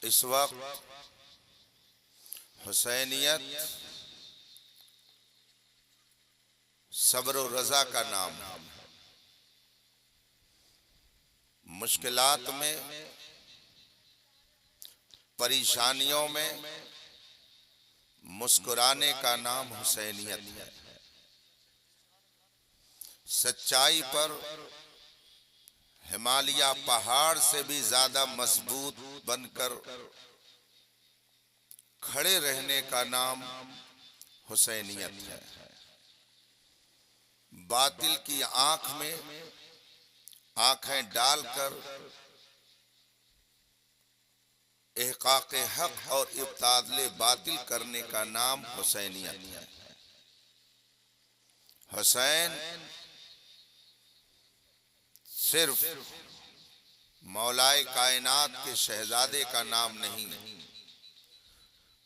اس وقت حسینیت صبر و رضا کا نام ہے۔ مشکلات میں، پریشانیوں میں مسکرانے کا نام حسینیت ہے۔ سچائی پر ہمالیہ پہاڑ سے بھی زیادہ مضبوط بن کر کھڑے رہنے کا نام حسینیت ہے۔ باطل کی آنکھ میں آنکھیں ڈال کر احقاق حق اور ابطال باطل کرنے کا نام حسینیت ہے۔ حسین صرف مولا کائنات کے شہزادے کا نام نہیں،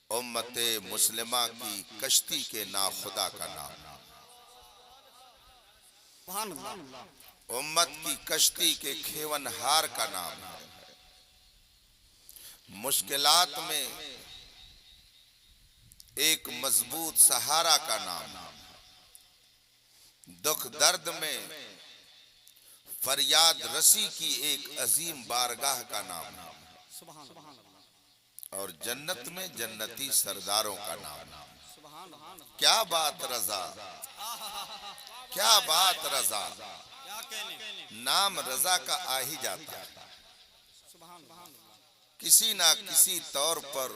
امت مسلمہ کی کشتی کے ناخدا کا نام ہے۔ امت کی کشتی کے کھیون ہار کا نام ہے۔ مشکلات میں ایک مضبوط سہارا کا نام ہے۔ دکھ درد میں فریاد رسی کی ایک عظیم بارگاہ کا نام ہے۔ اور جنت میں جنتی سرداروں کا نام ہے۔ کیا بات رضا، کیا بات رضا، نام رضا کا آ ہی جاتا ہے۔ کسی نہ کسی طور پر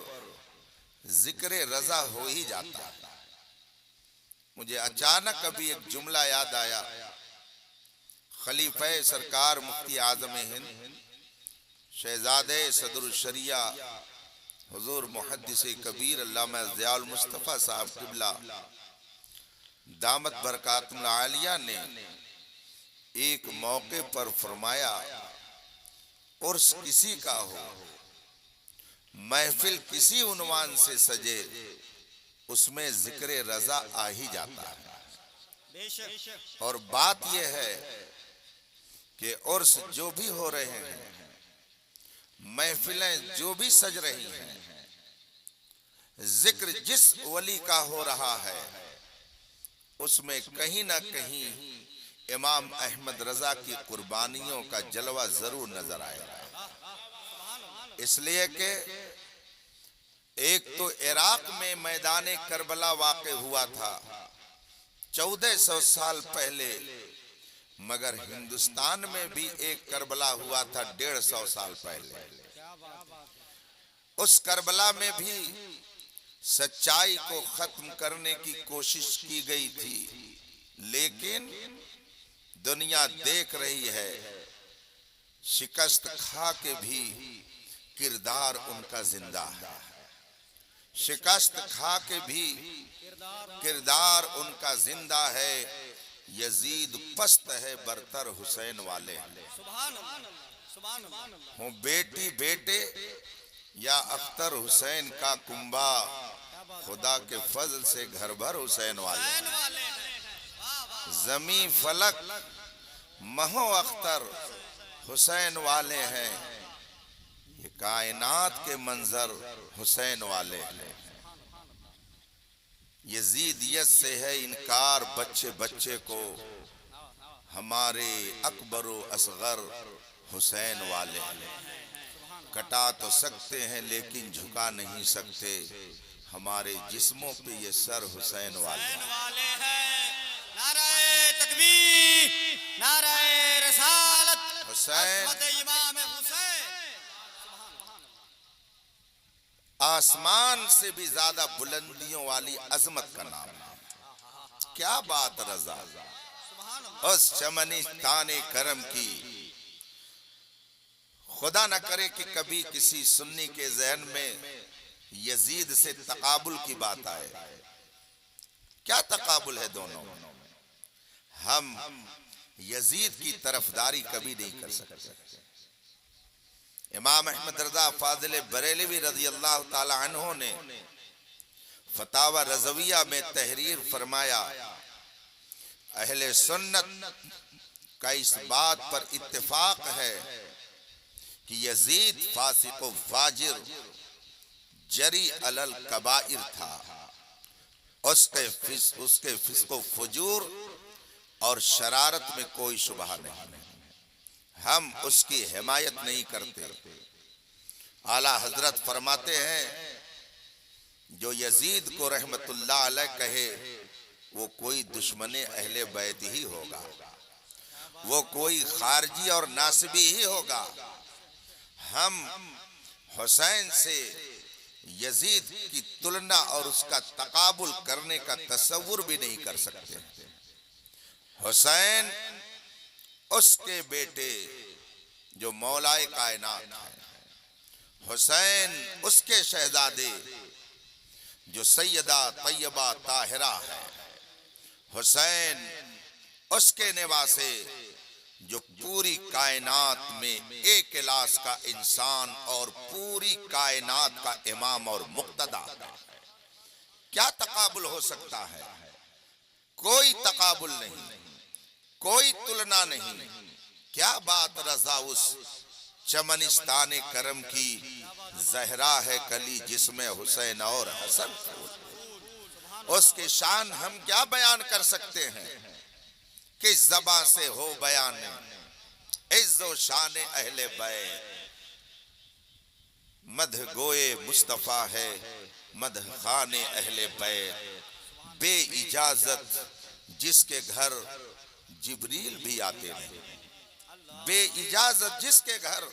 ذکر رضا ہو ہی جاتا ہے۔ مجھے اچانک ابھی ایک جملہ یاد آیا، خلیفہ سرکار مفتی اعظم ہند شہزادے صدر الشریعہ حضور محدث کبیر علامہ ضیاء المصطفیٰ صاحب قبلہ دامت برکاتہم العالیہ نے ایک موقع پر فرمایا، عرس کسی کا ہو، محفل کسی عنوان سے سجے، اس میں ذکر رضا آ ہی جاتا ہے۔ اور بات یہ ہے کہ عرس جو بھی ہو رہے ہیں، محفلیں جو بھی سج رہی ہیں، ذکر جس ولی کا ہو رہا ہے، اس میں کہیں نہ کہیں امام احمد رضا کی قربانیوں کا جلوہ ضرور نظر آئے گا۔ اس لیے کہ ایک تو عراق میں میدان کربلا واقع ہوا تھا 1400 سال پہلے، مگر ہندوستان میں بھی ایک کربلا ہوا تھا 150 سال پہلے۔ اس کربلا میں بھی سچائی کو ختم کرنے کی کوشش کی گئی تھی، لیکن دنیا دیکھ رہی ہے، شکست کھا کے بھی کردار ان کا زندہ ہے۔ شکست کھا کے بھی کردار ان کا زندہ ہے۔ یزید پست ہے برتر حسین والے ہوں، بیٹی بیٹے یا اختر حسین کا کنبا، خدا کے فضل سے گھر بھر حسین والے۔ زمین فلک مہو اختر حسین والے ہیں، یہ کائنات کے منظر حسین والے ہیں۔ یزیدیت سے ہے انکار بچے بچے کو، ہمارے اکبر و اصغر حسین والے ہیں۔ کٹا تو سکتے ہیں لیکن جھکا نہیں سکتے، ہمارے جسموں پہ یہ سر حسین والے ہیں۔ نعرہ تکبیر، نعرہ رسالت، حسین عظمت امام حسین۔ آسمان سے بھی زیادہ بلندیوں والی عظمت کا نام ہے۔ کیا بات رضا، اس چمنی تانے کرم کی، خدا نہ کرے کہ کبھی کسی سنی کے ذہن میں یزید سے تقابل کی بات آئے۔ کیا تقابل ہے دونوں؟ ہم یزید کی طرفداری کبھی نہیں کر سکتے۔ امام احمد رضا فاضل بریلوی رضی اللہ تعالی عنہ نے فتاوی رضویہ میں تحریر فرمایا، اہل سنت کا اس بات پر اتفاق ہے کہ یزید فاسق و فاجر جری علل کبائر تھا، اس کے فسق و فجور اور شرارت میں کوئی شبہ نہیں، ہم اس کی حمایت نہیں کرتے۔ اعلیٰ حضرت فرماتے ہیں جو یزید کو رحمت اللہ علیہ کہے وہ کوئی دشمن اہل بیت ہی ہوگا، وہ کوئی خارجی اور ناصبی ہی ہوگا۔ ہم حسین سے یزید کی تلنا اور اس کا تقابل کرنے کا تصور بھی نہیں کر سکتے۔ حسین اس کے بیٹے جو مولائے کائنات ہیں، حسین اس کے شہزادے جو سیدہ طیبہ طاہرہ ہے، حسین اس کے نواسے جو پوری کائنات میں ایک کلاس کا انسان اور پوری کائنات کا امام اور مقتدا ہے۔ کیا تقابل ہو سکتا ہے؟ کوئی تقابل نہیں، کوئی تلنا نہیں۔ کیا بات رضا اس چمنستان کرم کی، زہرا ہے کلی جس میں حسین اور حسن پھول۔ اس کی شان ہم کیا بیان کر سکتے ہیں؟ کس زباں سے ہو بیان عز و شان اہل بیت۔ مدح گوئے مصطفیٰ ہے مدح خان اہل بیت، بے اجازت جس کے گھر جبریل بھی آتے نہیں، بے اجازت جس کے گھر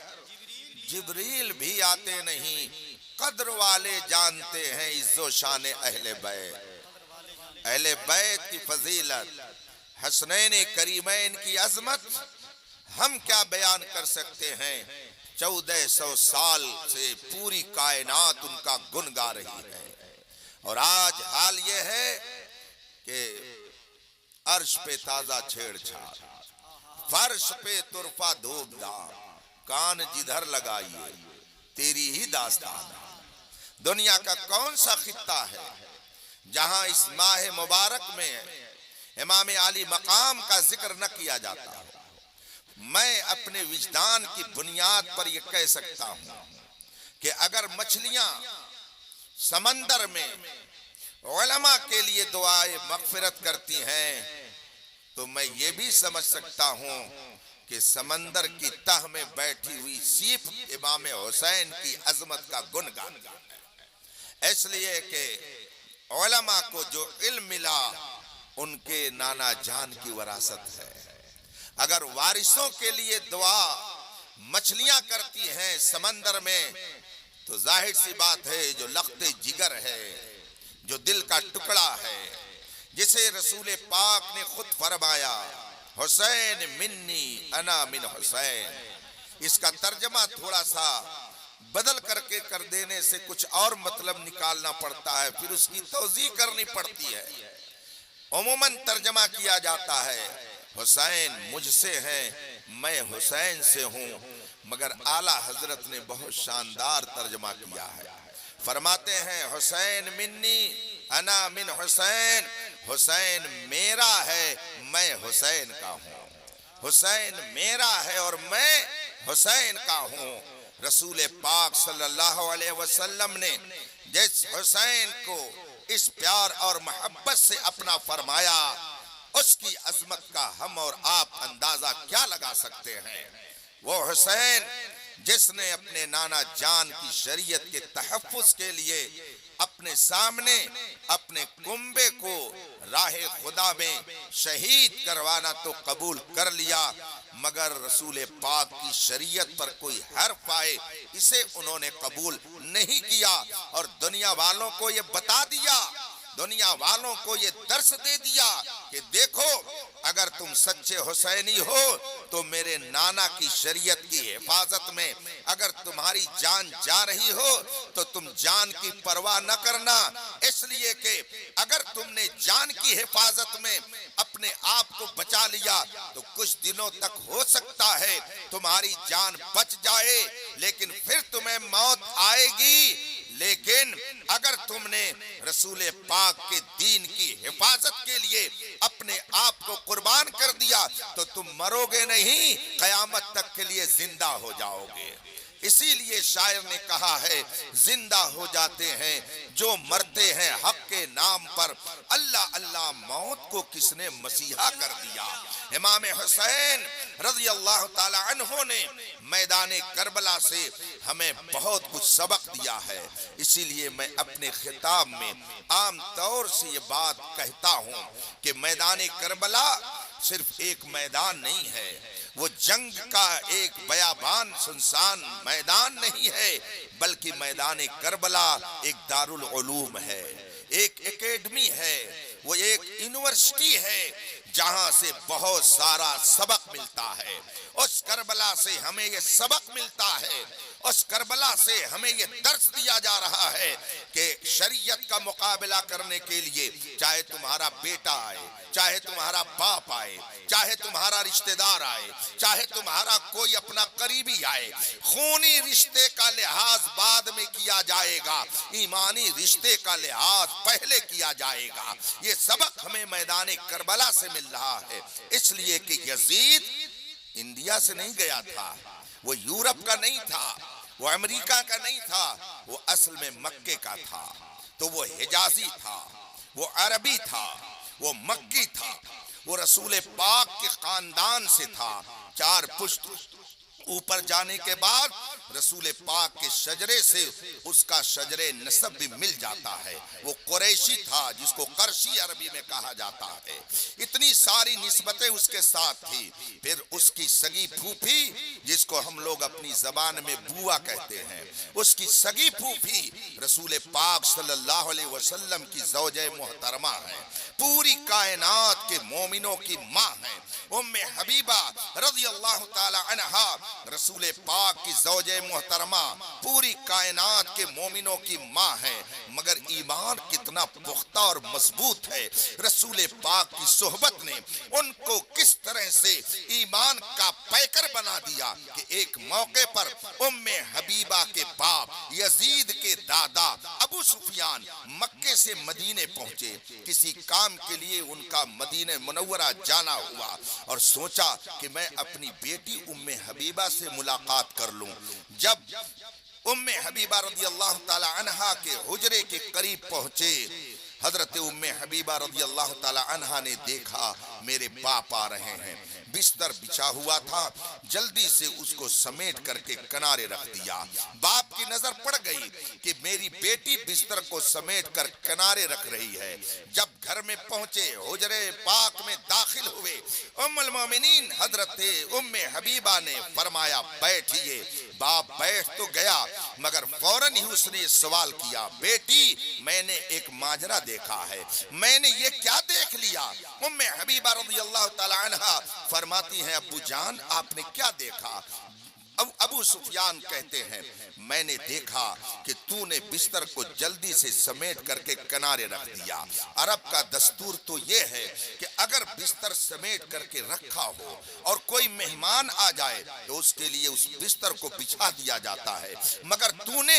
جبریل بھی آتے نہیں۔ قدر والے جانتے ہیں عز و شان اہل بیت، اہل بیت کی فضیلت، حسنین کریمین کی عظمت ہم کیا بیان کر سکتے ہیں؟ 1400 سال سے پوری کائنات ان کا گن گا رہی ہے، اور آج حال یہ ہے کہ عرش پہ تازہ چھیڑ چھاڑ، فرش پہ طرفہ دھوپ دار، کان جدھر لگائیے تیری ہی داستان۔ دنیا کا کون سا خطہ ہے جہاں اس ماہ مبارک میں امام علی مقام کا ذکر نہ کیا جاتا ہو؟ میں اپنے وجدان کی بنیاد پر یہ کہہ سکتا ہوں کہ اگر مچھلیاں سمندر میں علماء کے لیے دعائے مغفرت کرتی ہیں تو میں یہ بھی سمجھ سکتا ہوں کہ سمندر کی تہ میں بیٹھی ہوئی سیپ امام حسین کی عظمت کا گنگان ہے، اس لیے کہ علماء کو جو علم ملا ان کے نانا جان کی وراثت ہے۔ اگر وارثوں کے لیے دعا مچھلیاں کرتی ہیں سمندر میں تو ظاہر سی بات ہے جو لخت جگر ہے، جو دل کا ٹکڑا ہے، جسے رسول پاک نے خود فرمایا حسین منی انا من حسین، اس کا ترجمہ تھوڑا سا بدل کر دینے سے کچھ اور مطلب نکالنا پڑتا ہے، پھر اس کی توضیح کرنی پڑتی ہے۔ عموماً ترجمہ کیا جاتا ہے حسین مجھ سے ہے میں حسین سے ہوں، مگر اعلیٰ حضرت نے بہت شاندار ترجمہ کیا ہے۔ فرماتے ہیں حسین منی انا من حسین، حسین میرا ہے میں حسین کا ہوں، حسین میرا ہے اور میں حسین کا ہوں۔ رسول پاک صلی اللہ علیہ وسلم نے جس حسین کو اس پیار اور محبت سے اپنا فرمایا، اس کی عظمت کا ہم اور آپ اندازہ کیا لگا سکتے ہیں؟ وہ حسین جس نے اپنے نانا جان کی شریعت کے تحفظ کے لیے اپنے سامنے اپنے کنبے کو راہ خدا میں شہید کروانا تو قبول کر لیا، مگر رسول پاک کی شریعت پر کوئی حرف آئے اسے انہوں نے قبول نہیں کیا، اور دنیا والوں کو یہ بتا دیا، دنیا والوں کو یہ درس دے دیا کہ دیکھو اگر تم سچے حسینی ہو تو میرے نانا کی شریعت کی حفاظت میں اگر تمہاری جان جا رہی ہو تو تم جان کی پرواہ نہ کرنا، اس لیے کہ اگر تم نے جان کی حفاظت میں اپنے آپ کو بچا لیا تو کچھ دنوں تک ہو سکتا ہے تمہاری جان بچ جائے، لیکن پھر تمہیں موت آئے گی۔ لیکن اگر تم نے رسول پاک کے دین کی حفاظت کے لیے اپنے آپ کو قربان کر دیا تو تم مرو گے نہیں، قیامت تک کے لیے زندہ ہو جاؤ گے۔ اسی لیے شاعر نے کہا ہے زندہ ہو جاتے ہیں جو مرتے ہیں حق کے نام پر، اللہ اللہ موت کو کس نے مسیحا کر دیا۔ امام حسین رضی اللہ تعالی عنہ نے میدان کربلا سے ہمیں بہت کچھ سبق دیا ہے۔ اسی لیے میں اپنے خطاب میں عام طور سے یہ بات کہتا ہوں کہ میدان کربلا صرف ایک میدان نہیں ہے، وہ جنگ کا ایک بیابان سنسان میدان نہیں ہے، بلکہ میدان کربلا ایک دارالعلوم ہے، ایک اکیڈمی ہے، وہ ایک یونیورسٹی ہے جہاں سے بہت سارا سبق ملتا ہے۔ اس کربلا سے ہمیں یہ سبق ملتا ہے، اس کربلا سے ہمیں یہ درس دیا جا رہا ہے کہ شریعت کا مقابلہ کرنے کے لیے چاہے تمہارا بیٹا آئے، چاہے تمہارا باپ آئے، چاہے تمہارا رشتہ دار آئے، چاہے تمہارا کوئی اپنا قریبی آئے، خونی رشتے کا لحاظ بعد میں کیا جائے گا، ایمانی رشتے کا لحاظ پہلے کیا جائے گا۔ یہ سبق ہمیں میدان کربلا سے مل رہا ہے، اس لیے کہ یزید انڈیا سے نہیں گیا تھا، وہ یورپ کا نہیں تھا، وہ امریکہ کا نہیں تھا، وہ اصل میں مکے کا تھا۔ تو وہ حجازی تھا، وہ عربی تھا، وہ مکی تھا، وہ رسول پاک کے خاندان سے تھا۔ 4 پشت اوپر جانے کے بعد رسول پاک کے شجرے سے اس کا شجر نسب بھی مل جاتا ہے۔ وہ قریشی تھا جس کو قرشی عربی میں کہا جاتا ہے۔ اتنی ساری نسبتیں اس کے ساتھ تھی۔ پھر اس کی سگی پھوپھی جس کو ہم لوگ اپنی زبان میں بوا کہتے ہیں، اس کی سگی پھوپھی رسول پاک صلی اللہ علیہ وسلم کی زوجہ محترمہ ہے، پوری کائنات کے مومنوں کی ماں ہے۔ ام حبیبہ رضی اللہ تعالی عنہا رسول پاک کی زوجہ محترمہ پوری کائنات کے مومنوں کی ماں ہے، مگر ایمان کتنا پختہ اور مضبوط ہے۔ رسول پاک کی صحبت نے ان کو کس طرح سے ایمان کا پیکر بنا دیا کہ ایک موقع پر ام حبیبہ کے باپ یزید کے دادا ابو سفیان مکے سے مدینے پہنچے، کسی کام کے لیے ان کا مدینہ منورہ جانا ہوا، اور سوچا کہ میں اپنی بیٹی ام حبیبہ سے ملاقات کر لوں۔ جب ام حبیبہ رضی اللہ تعالی عنہا کے حجرے کے قریب پہنچے، حضرت ام حبیبہ رضی اللہ تعالی عنہا نے دیکھا میرے باپ آ رہے ہیں۔ بستر بچھا ہوا تھا، جلدی سے اس کو سمیٹ کر کے کنارے رکھ دیا۔ باپ کی نظر پڑ گئی کہ میری بیٹی بستر کو سمیٹ کر کنارے رکھ رہی ہے۔ جب گھر میں پہنچے، حجرے پاک میں داخل ہوئے، ام المومنین حضرت ام حبیبہ نے فرمایا بیٹھیے۔ باپ بیٹھ تو گیا، مگر فوراً ہی اس نے سوال کیا، بیٹی میں نے ایک ماجرا دیکھا ہے، میں نے یہ کیا دیکھ لیا؟ ام حبیبہ رضی اللہ تعالی عنہا فرماتی ہیں ابو جان آپ نے کیا دیکھا؟ ابو سفیان کہتے ہیں میں نے دیکھا کہ تو نے بستر کو جلدی سے سمیٹ کر کے کنارے رکھ دیا۔ عرب کا دستور تو یہ ہے کہ اگر بستر سمیٹ کر کے رکھا ہو اور کوئی مہمان آ جائے تو اس کے لیے اس بستر کو بچھا دیا جاتا ہے، مگر تو نے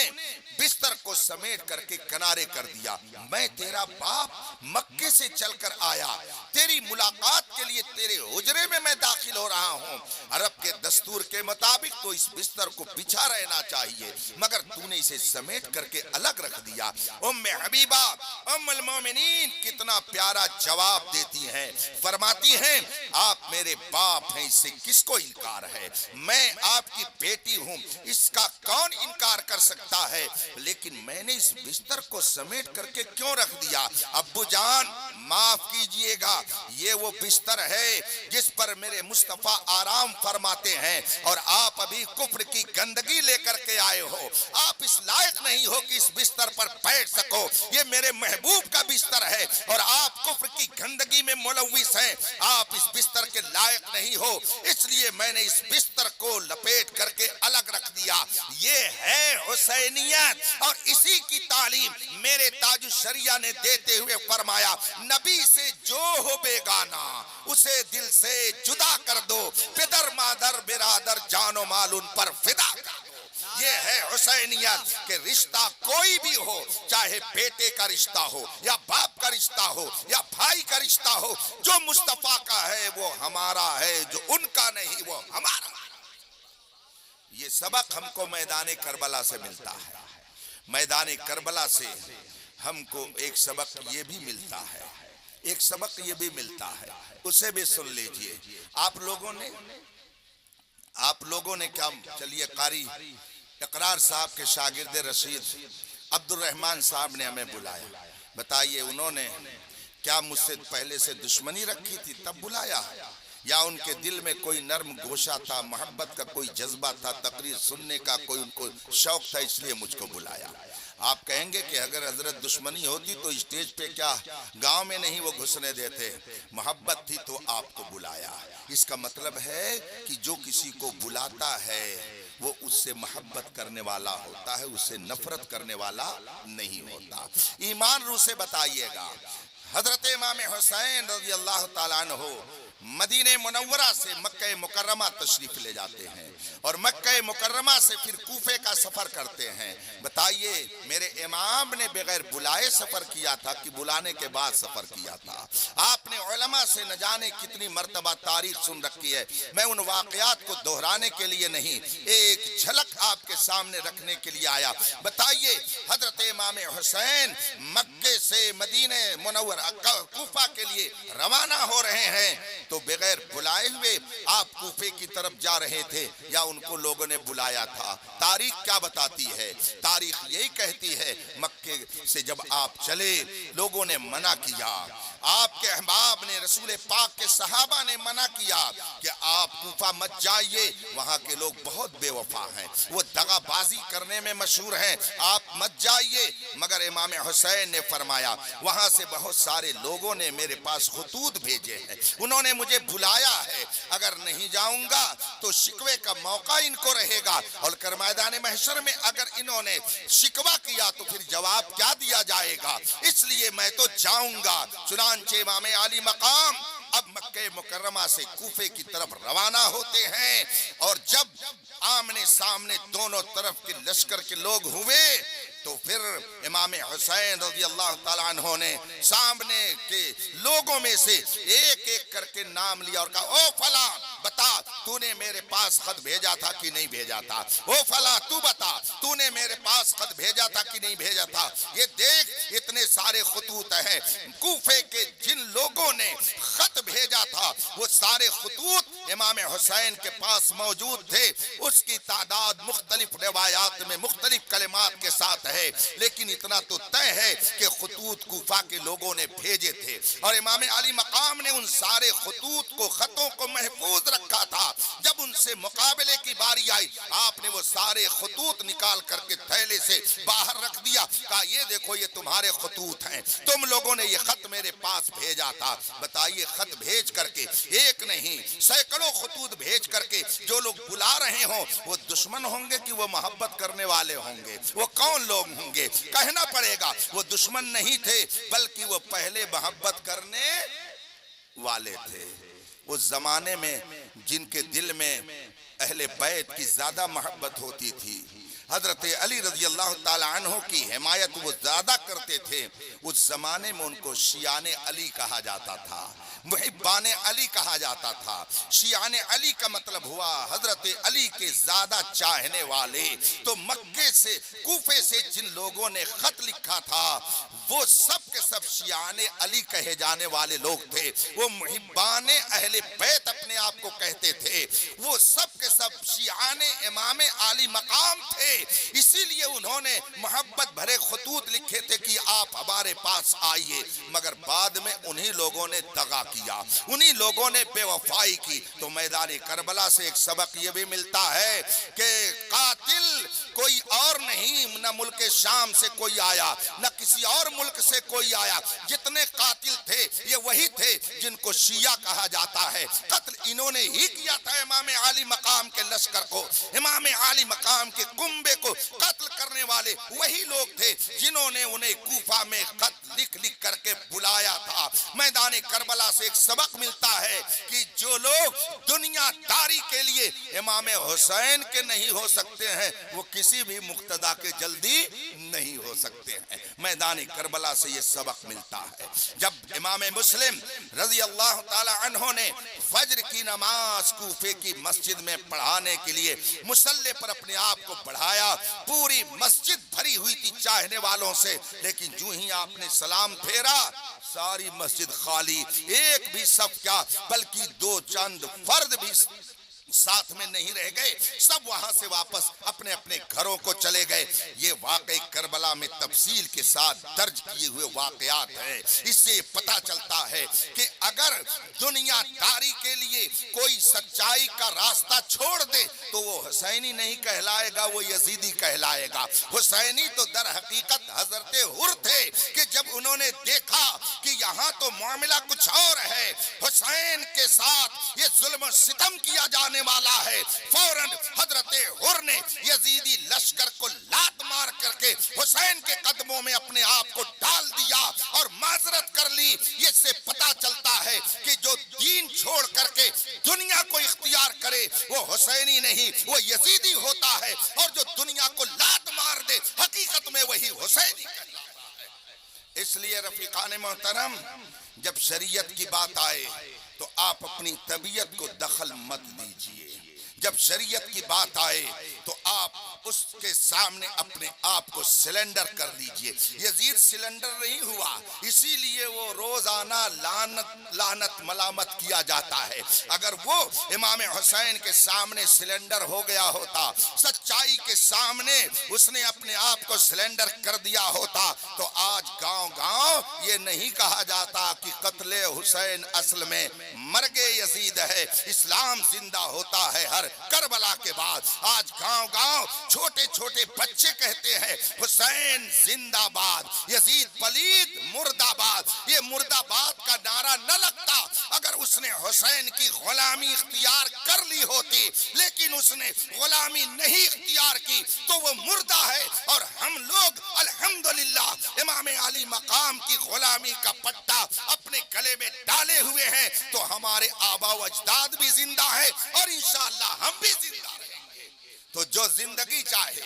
بستر کو سمیٹ کر کے کنارے کر دیا۔ میں تیرا باپ مکے سے چل کر آیا، تیری ملاقات کے لیے تیرے حجرے میں داخل ہو رہا ہوں۔ عرب کے دستور کے مطابق تو اس بستر کو بچھا رہنا چاہیے، مگر تو نے اسے سمیٹ کر کے الگ رکھ دیا۔ ام حبیبہ ام المومنین کتنا پیارا جواب دیتی ہیں، فرماتی ہیں آپ میرے باپ ہیں، اس سے کس کو انکار ہے؟ میں آپ کی بیٹی ہوں، اس کا کون انکار کر سکتا ہے؟ لیکن میں نے اس بستر کو سمیٹ کر کے کیوں رکھ دیا؟ ابو جان معاف کیجئے گا، یہ وہ بستر ہے جس پر میرے مصطفیٰ آرام فرماتے ہیں، اور آپ ابھی کفر کی گندگی لے کر کے آئے ہو، آپ اس لائق نہیں ہو کہ اس بستر پر بیٹھ سکو۔ یہ میرے محبوب کا بستر ہے اور آپ کفر کی گندگی میں ملوث ہیں، آپ اس بستر کے لائق نہیں ہو، اس لیے میں نے اس بستر کو لپیٹ کر کے الگ رکھ دیا۔ یہ ہے حسینیت، اور اسی کی تعلیم میرے تاج الشریعہ نے دیتے ہوئے فرمایا نبی سے جو ہو بیگانہ اسے دل سے جدا کر دو، پدر مادر برادر جان و مال ان پر فدا کر دو۔ یہ ہے حسینیت کہ رشتہ کوئی بھی ہو، چاہے بیٹے کا رشتہ ہو یا باپ کا رشتہ ہو یا بھائی کا رشتہ ہو، جو مصطفیٰ کا ہے وہ ہمارا ہے، جو ان کا نہیں وہ ہمارا۔ یہ سبق ہم کو میدان کربلا سے ملتا ہے. میدان کربلا سے ہم کو ایک سبق یہ بھی ملتا ہے, ایک سبق یہ بھی ملتا ہے, اسے بھی سن لیجئے. آپ لوگوں نے کیا, چلیے قاری اقرار صاحب کے شاگرد رشید عبد الرحمن صاحب نے ہمیں بلایا. بتائیے انہوں نے کیا مجھ سے پہلے سے دشمنی رکھی تھی تب بلایا, یا ان کے دل میں کوئی نرم گوشہ تھا, محبت کا کوئی جذبہ تھا, تقریر سننے کا کوئی ان کو شوق تھا, اس لیے مجھ کو بلایا. آپ کہیں گے کہ اگر حضرت دشمنی ہوتی تو اسٹیج پہ کیا گاؤں میں نہیں وہ گھسنے دیتے, محبت تھی تو آپ کو بلایا. اس کا مطلب ہے کہ جو کسی کو بلاتا ہے وہ اس سے محبت کرنے والا ہوتا ہے, اس سے نفرت کرنے والا نہیں ہوتا. ایمان روح سے بتائیے گا, حضرت امام حسین رضی اللہ تعالیٰ عنہ مدینہ منورہ سے مکہ مکرمہ تشریف لے جاتے ہیں اور مکہ مکرمہ سے پھر کوفے کا سفر کرتے ہیں. بتائیے میرے امام نے بغیر بلائے سفر کیا تھا کہ بلانے کے بعد سفر کیا تھا؟ آپ نے علماء سے نہ جانے کتنی مرتبہ تاریخ سن رکھی ہے. میں ان واقعات کو دہرانے کے لیے نہیں, ایک جھلک آپ کے سامنے رکھنے کے لیے آیا. بتائیے حضرت امام حسین مکے سے مدینہ منورہ کوفہ کے لیے روانہ ہو رہے ہیں تو بغیر بلائے ہوئے آپ کوفے کی طرف جا رہے تھے یا ان کو لوگوں نے بلایا تھا؟ تاریخ کیا بتاتی ہے؟ تاریخ یہی کہتی ہے مکے سے جب آپ چلے لوگوں نے منع کیا, آپ کے احباب نے, رسول پاک کے صحابہ نے منع کیا کہ آپ کوفہ مت جائیے, وہاں کے لوگ بہت بے وفا ہیں, وہ دغا بازی کرنے میں مشہور ہیں, آپ مت جائیے. مگر امام حسین نے فرمایا وہاں سے بہت سارے لوگوں نے میرے پاس خطوط بھیجے ہیں, انہوں نے مجھے بلایا ہے, اگر نہیں جاؤں گا تو شکوے کا موقع ان کو رہے گا, اور میدان محشر میں اگر انہوں نے شکوہ کیا تو پھر جواب کیا دیا جائے گا, اس لیے میں تو جاؤں گا. چنانچہ امام علی مقام اب مکہ مکرمہ سے کوفے کی طرف روانہ ہوتے ہیں, اور جب آمنے سامنے دونوں طرف کے لشکر کے لوگ ہوئے تو پھر امام حسین رضی اللہ تعالیٰ عنہ نے سامنے کے لوگوں میں سے ایک ایک کر کے نام لیا اور کہا, او فلاں بتا تو نے میرے پاس خط بھیجا تھا کہ نہیں بھیجا تھا, او فلاں تو بتا تو نے میرے پاس خط بھیجا تھا کہ نہیں بھیجا تھا. یہ دیکھ اتنے سارے خطوط ہیں, کوفے کے جن لوگوں نے خط بھیجا تھا وہ سارے خطوط امام حسین کے پاس موجود تھے. اس کی تعداد مختلف روایات میں مختلف کلمات کے ساتھ ہے, لیکن اتنا تو طے ہے کہ خطوط کوفہ کے لوگوں نے بھیجے تھے, اور امام علی مقام نے ان سارے خطوط کو, خطوں کو محفوظ رکھا تھا. جب ان سے مقابلے کی باری آئی آپ نے وہ سارے خطوط نکال کر کے تھیلے سے باہر رکھ دیا, کہا یہ دیکھو یہ تمہارے خطوط ہیں, تم لوگوں نے یہ خط میرے پاس بھیجا تھا. بتائیے خط بھیج کر کے, ایک نہیں سینکڑوں خطوط بھیج کر کے جو لوگ بلا رہے ہوں وہ دشمن ہوں گے کہ وہ محبت کرنے والے ہوں گے؟ وہ کون لوگ ہوں گے؟ کہنا پڑے گا وہ دشمن نہیں تھے بلکہ وہ پہلے محبت کرنے والے تھے. اس زمانے میں جن کے دل میں اہل بیت کی زیادہ محبت ہوتی تھی, حضرت علی رضی اللہ تعالی عنہ کی حمایت وہ زیادہ کرتے تھے, اس زمانے میں ان کو شیعان علی کہا جاتا تھا, محبان علی کہا جاتا تھا. شیعان علی کا مطلب ہوا حضرت علی کے زیادہ چاہنے والے. تو مکے سے کوفے سے جن لوگوں نے خط لکھا تھا وہ سب کے سب شیعان علی کہے جانے والے لوگ تھے, وہ محبان اہل بیت اپنے آپ کو کہتے تھے, وہ سب کے سب شیعان امام علی مقام تھے. اسی لیے انہوں نے محبت بھرے خطوط لکھے تھے کہ آپ ہمارے پاس آئیے, مگر بعد میں انہی لوگوں نے دغا کیا, انہی لوگوں نے بے وفائی کی. تو میدان کربلا سے ایک سبق یہ بھی ملتا ہے کہ قاتل کوئی اور نہیں, نہ ملک شام سے کوئی آیا نہ کسی اور ملک سے کوئی آیا, جتنے قاتل تھے یہ وہی تھے جن کو شیعہ کہا جاتا ہے. قتل انہوں نے ہی کیا تھا امام علی مقام کے لشکر کو, امام علی مقام کے کنبے کو قتل کرنے والے وہی لوگ تھے جنہوں نے انہیں کوفہ میں خط لکھ لکھ کر کے بلایا تھا. میدان کربلا سے ایک سبق ملتا ہے کہ جو لوگ دنیا داری کے لیے امام حسین کے نہیں ہو سکتے ہیں وہ کسی بھی مقتدا کے جلدی نہیں ہو سکتے ہیں. میدان کربلا سے یہ سبق ملتا ہے. ہے۔ جب امام مسلم رضی اللہ تعالی عنہ نے فجر کی نماز کوفے کی مسجد میں پڑھانے کے لیے مصلی پر اپنے آپ کو بڑھایا، پوری مسجد بھری ہوئی تھی چاہنے والوں سے، لیکن جو ہی آپ نے سلام پھیرا ساری مسجد خالی، ایک بھی صف کیا بلکہ دو چند فرد بھی ساتھ میں نہیں رہ گئے، سب وہاں سے واپس اپنے اپنے گھروں کو چلے گئے۔ یہ واقعی کربلا میں تفصیل کے ساتھ درج کیے ہوئے واقعات ہیں۔ اس سے پتہ چلتا ہے کہ اگر دنیا داری کے لیے کوئی سچائی کا راستہ چھوڑ دے تو وہ حسینی نہیں کہلائے گا، وہ یزیدی کہلائے گا۔ حسینی تو در حقیقت حضرت حر تھے کہ جب انہوں نے دیکھا کہ یہاں تو معاملہ کچھ اور ہے، حسین کے ساتھ یہ ظلم و ستم کیا جانے والا ہے، فوراً حضرت حر نے یزیدی لشکر کو لات مار کر کے حسین کے قدموں میں اپنے آپ کو ڈال دیا اور معذرت کر لی۔ یہ سے پتا چلتا ہے کہ جو دین چھوڑ کر کے دنیا کو اختیار کرے وہ حسینی نہیں، وہ یزیدی ہوتا ہے، اور جو دنیا کو لات مار دے حقیقت میں وہی حسینی کہلاتا ہے۔ اس لیے رفیقان محترم، جب شریعت کی بات آئے تو آپ اپنی طبیعت کو دخل مت دیجئے۔ جب شریعت کی بات آئے تو آپ اس کے سامنے اپنے آپ کو سلنڈر کر دیجئے۔ یزید سلنڈر نہیں ہوا، اسی لیے وہ روزانہ لعنت ملامت کیا جاتا ہے۔ اگر وہ امام حسین کے سامنے سلنڈر ہو گیا ہوتا، سچائی کے سامنے اس نے اپنے آپ کو سلنڈر کر دیا ہوتا تو آج گاؤں گاؤں یہ نہیں کہا جاتا کہ قتل حسین اصل میں مرگ یزید ہے، اسلام زندہ ہوتا ہے ہر کربلا کے بعد۔ آج گاؤں گاؤں چھوٹے چھوٹے بچے کہتے ہیں حسین زندہ باد، یزید پلید مرد آباد۔ یہ مرد آباد کا نعرہ نہ لگتا اگر اس نے حسین کی غلامی اختیار کر لی ہوتی، لیکن اس نے غلامی نہیں اختیار کی تو وہ مردہ ہے، اور ہم لوگ الحمدللہ امام علی مقام کی غلامی کا پٹا اپنے گلے میں ڈالے ہوئے ہیں، تو ہمارے آبا و اجداد بھی زندہ ہے اور انشاءاللہ ہم بھی زندہ رہیں گے۔ تو جو زندگی چاہے،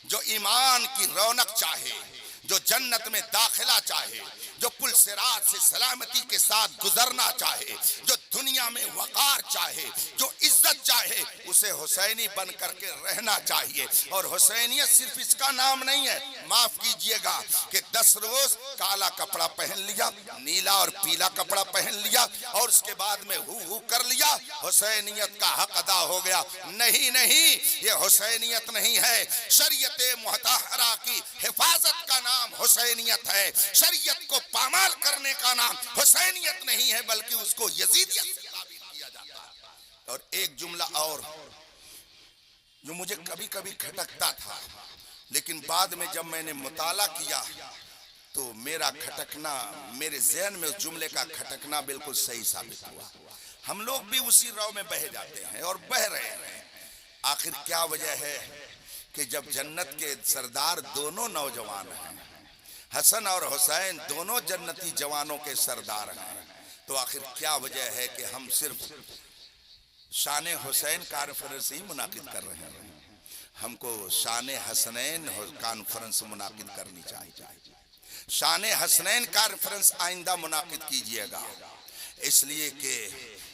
جو ایمان کی رونق چاہے، جو جنت میں داخلہ چاہے، جو پل صراط سے سلامتی کے ساتھ گزرنا چاہے، جو دنیا میں وقار چاہے، جو عزت چاہے، اسے حسینی بن کر کے رہنا چاہیے۔ اور حسینیت صرف اس کا نام نہیں ہے، معاف کیجئے گا کہ 10 روز کالا کپڑا پہن لیا، نیلا اور پیلا کپڑا پہن لیا اور اس کے بعد میں ہو کر لیا، حسینیت کا حق ادا ہو گیا۔ نہیں نہیں، یہ حسینیت نہیں ہے۔ شریعت مطہرہ کی حفاظت کا نام حسینیت ہے، شریعت کو پامال کرنے کا نام حسینیت نہیں ہے، بلکہ اس کو یزیدیت سے ثابت کیا جاتا ہے۔ اور ایک جملہ اور جو مجھے کبھی کبھی کھٹکتا تھا، لیکن بعد میں جب میں نے مطالعہ کیا تو میرا کھٹکنا، میرے ذہن میں اس جملے کا کھٹکنا بالکل صحیح ثابت ہوا۔ ہم لوگ بھی اسی رو میں بہہ جاتے ہیں اور بہہ رہے ہیں۔ آخر کیا وجہ ہے کہ جب جنت کے سردار دونوں نوجوان ہیں، حسن اور حسین دونوں جنتی جوانوں کے سردار ہیں، تو آخر کیا وجہ ہے کہ ہم صرف شان حسین کانفرنس ہی منعقد کر رہے ہیں؟ ہم کو شان حسنین کانفرنس منعقد کرنی چاہیے۔ شان حسنین کانفرنس آئندہ منعقد کیجئے گا، اس لیے کہ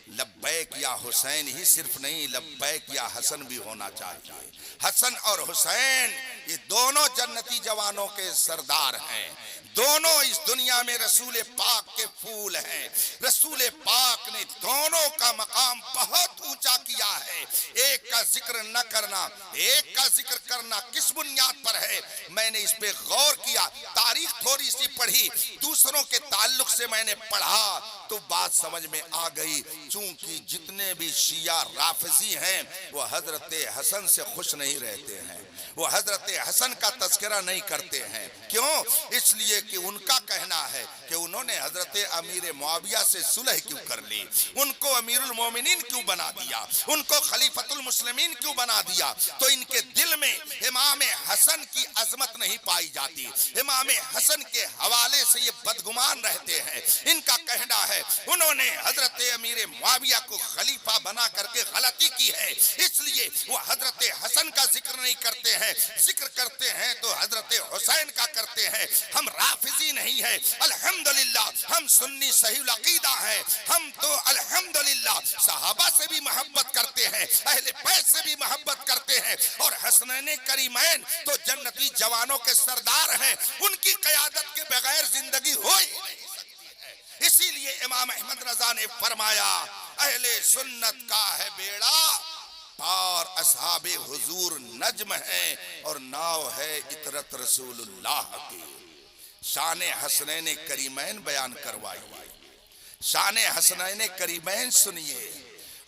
لبیک یا حسین ہی صرف نہیں، لبیک یا حسن بھی ہونا چاہیے۔ حسن اور حسین یہ دونوں جنتی جوانوں کے سردار ہیں، دونوں اس دنیا میں رسول پاک کے پھول ہیں۔ رسول پاک نے دونوں کا مقام بہت اونچا کیا ہے۔ ایک کا ذکر نہ کرنا، ایک کا ذکر کرنا کس بنیاد پر ہے؟ میں نے اس پہ غور کیا، تاریخ تھوڑی سی پڑھی، دوسروں کے تعلق سے میں نے پڑھا تو بات سمجھ میں آ گئی۔ چونکہ جتنے بھی شیعہ رافضی ہیں وہ حضرت حسن سے خوش نہیں رہتے ہیں، وہ حضرت حسن کا تذکرہ نہیں کرتے ہیں۔ کیوں؟ اس لیے کہ ان کا کہنا ہے کہ انہوں نے حضرت امیر معاویہ سے صلح کیوں کر لی، ان کو امیر المومنین کیوں بنا دیا، ان کو خلیفۃ المسلمین کیوں بنا دیا؟ تو ان کے دل میں امام حسن کی عظمت نہیں پائی جاتی، امام حسن کے حوالے سے یہ بدگمان رہتے ہیں. ان کا کہنا ہے انہوں نے حضرت امیر معاویہ کو خلیفہ بنا کر کے غلطی کی ہے, اس لیے وہ حضرت حسن کا ذکر نہیں کرتے ہیں, ذکر کرتے ہیں تو حضرت حسین کا کرتے ہیں. ہم رافضی نہیں ہیں, الحمدللہ ہم سنی صحیح العقیدہ ہیں. ہم تو الحمدللہ صحابہ سے بھی محبت کرتے ہیں, اہل بیت سے بھی محبت کرتے ہیں, اور حسنین کریمین تو جنتی جوانوں کے سردار ہیں. ان کی قیادت کے بغیر زندگی ہو ہی نہیں سکتی ہے. اسی لیے امام احمد رضا نے فرمایا اہل سنت کا ہے بیڑا پار, اصحاب حضور نجم ہے اور ناؤ ہے اطرت رسول اللہ کی. شان حسنین کریمین بیان کروائیے, شان حسنین کریمین سنیے,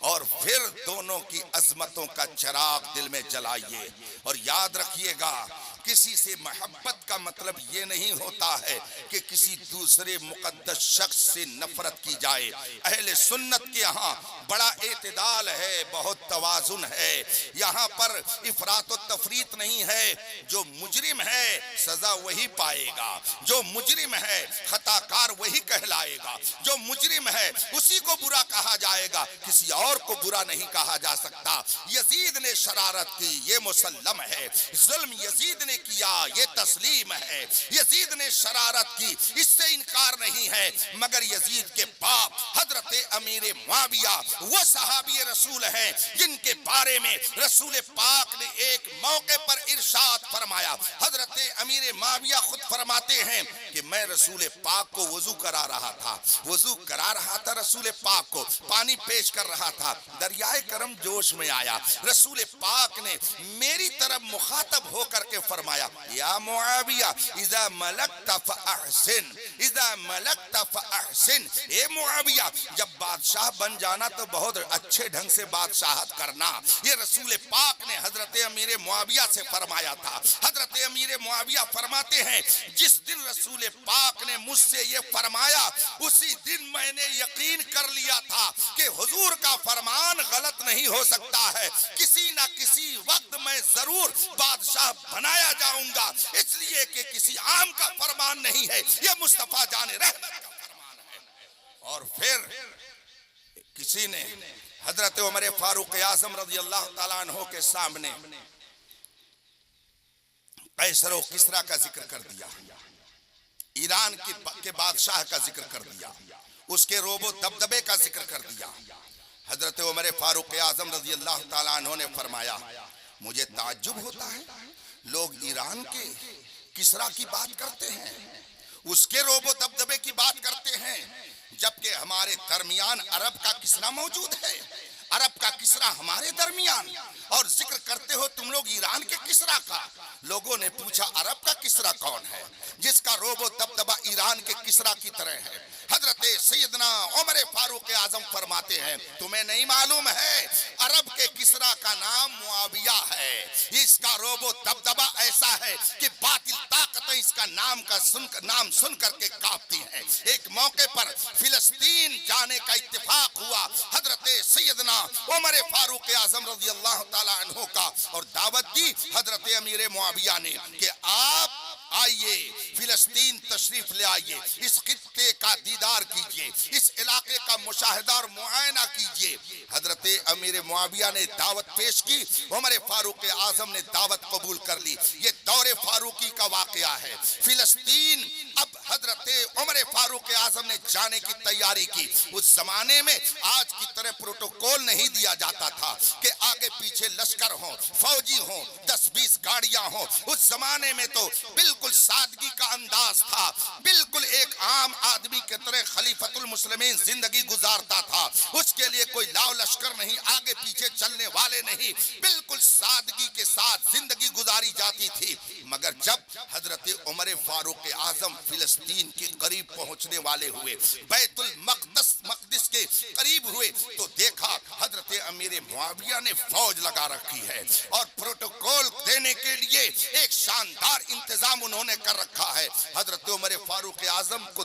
اور پھر دونوں کی عظمتوں کا چراغ دل میں جلائیے. اور یاد رکھیے گا کسی سے محبت کا مطلب یہ نہیں ہوتا ہے کہ کسی دوسرے مقدس شخص سے نفرت کی جائے. اہل سنت کے یہاں بڑا اعتدال ہے, بہت توازن ہے. یہاں پر افراط و تفریط نہیں ہے. جو مجرم ہے سزا وہی پائے گا, جو مجرم ہے خطا کار وہی کہلائے گا, جو مجرم ہے اسی کو برا کہا جائے گا, کسی اور کو برا نہیں کہا جا سکتا. یزید نے شرارت کی یہ مسلم ہے, ظلم یزید نے کیا یہ تسلیم ہے, یزید نے شرارت کی اس سے انکار نہیں ہے, مگر یزید کے باپ حضرت امیر معاویہ وہ صحابی رسول ہیں جن کے بارے میں رسول پاک نے ایک موقع پر ارشاد فرمایا. حضرت امیر معاویہ خود فرماتے ہیں کہ میں رسول پاک کو وضو کرا رہا تھا, رسول پاک کو پانی پیش کر رہا تھا, دریائے کرم جوش میں آیا. رسول پاک نے میری طرف مخاطب ہو کر کے فرمایا یا معاویہ اذا ملکت فاحسن, اذا ملکت فاحسن, اے معاویہ جب بادشاہ بن جانا تو بہت اچھے ڈھنگ سے بادشاہت کرنا. یہ رسول پاک نے حضرت امیر معاویہ سے فرمایا تھا. حضرت امیر معاویہ فرماتے ہیں جس دن رسول پاک نے مجھ سے یہ فرمایا اسی دن میں نے یقین کر لیا تھا کہ حضور کا فرمان غلط نہیں ہو سکتا ہے, کسی نہ کسی وقت میں ضرور بادشاہ بنایا جاؤں گا, اس لیے کہ کسی عام کا فرمان نہیں ہے, یہ مصطفیٰ جان رحمت کا فرمان ہے. اور پھر کسی نے حضرت عمر فاروق اعظم رضی اللہ تعالیٰ عنہ کے سامنے قیصر و کسریٰ کا ذکر کر دیا, ایران کے بادشاہ کا ذکر کر دیا, اس کے روب و دبدبے کا ذکر کر دیا. حضرت عمر فاروق اعظم رضی اللہ تعالیٰ عنہ نے فرمایا مجھے تعجب ہوتا ہے لوگ ایران کے کسریٰ کی بات کرتے ہیں, اس کے روب و دبدبے کی بات کرتے ہیں, جبکہ ہمارے درمیان عرب کا کسریٰ موجود ہے, عرب کا کسریٰ ہمارے درمیان, اور ذکر کرتے ہو تم لوگ ایران کے کسریٰ کا. لوگوں نے پوچھا عرب کا کسریٰ کون ہے جس کا روب و دبدبہ ایران کے کسریٰ کی طرح ہے؟ حضرت سیدنا عمر فاروق اعظم فرماتے ہیں تمہیں نہیں معلوم ہے عرب کے کسریٰ کا نام معاویہ ہے, اس کا روب و دبدبہ ایسا ہے کہ باطل طاقتیں اس کا نام سن کر کے کانپتی ہیں. ایک موقع پر فلسطین جانے کا اتفاق ہوا حضرت سیدنا عمر فاروق اعظم رضی اللہ تعالیٰ عنہ کا, اور دعوت دی حضرت امیر معاویہ نے کہ آپ آئیے فلسطین تشریف لے آئیے, اس خطے کا دیدار کیجئے, اس علاقے کا مشاہدہ اور معائنہ کیجئے. حضرت امیر معاویہ نے دعوت پیش کی, عمر فاروق اعظم نے دعوت قبول کر لی. یہ دور فاروقی کا واقعہ ہے. فلسطین اب حضرت عمر فاروق اعظم نے جانے کی تیاری کی. اس زمانے میں آج کی طرح پروٹوکول نہیں دیا جاتا تھا کہ آگے پیچھے لشکر ہوں, فوجی ہوں, 10-20 گاڑیاں ہوں. اس زمانے میں تو بالکل سادگی کا انداز تھا, بالکل ایک عام آدمی کی طرح خلیفۃ المسلمین زندگی گزارتا تھا. اس کے لیے کوئی لاؤ لشکر نہیں, آگے پیچھے چلنے والے نہیں, بالکل سادگی کے ساتھ زندگی گزاری جاتی تھی. مگر جب حضرت عمر فاروق اعظم فلسطین کے قریب پہنچنے والے ہوئے, بیت المقدس کے قریب ہوئے, تو دیکھا حضرت امیر معاویہ نے فوج لگا رکھی ہے, اور پروٹوکول دینے کے لیے ایک شاندار انتظام انہوں نے کر رکھا ہے. حضرت عمر فاروق اعظم کو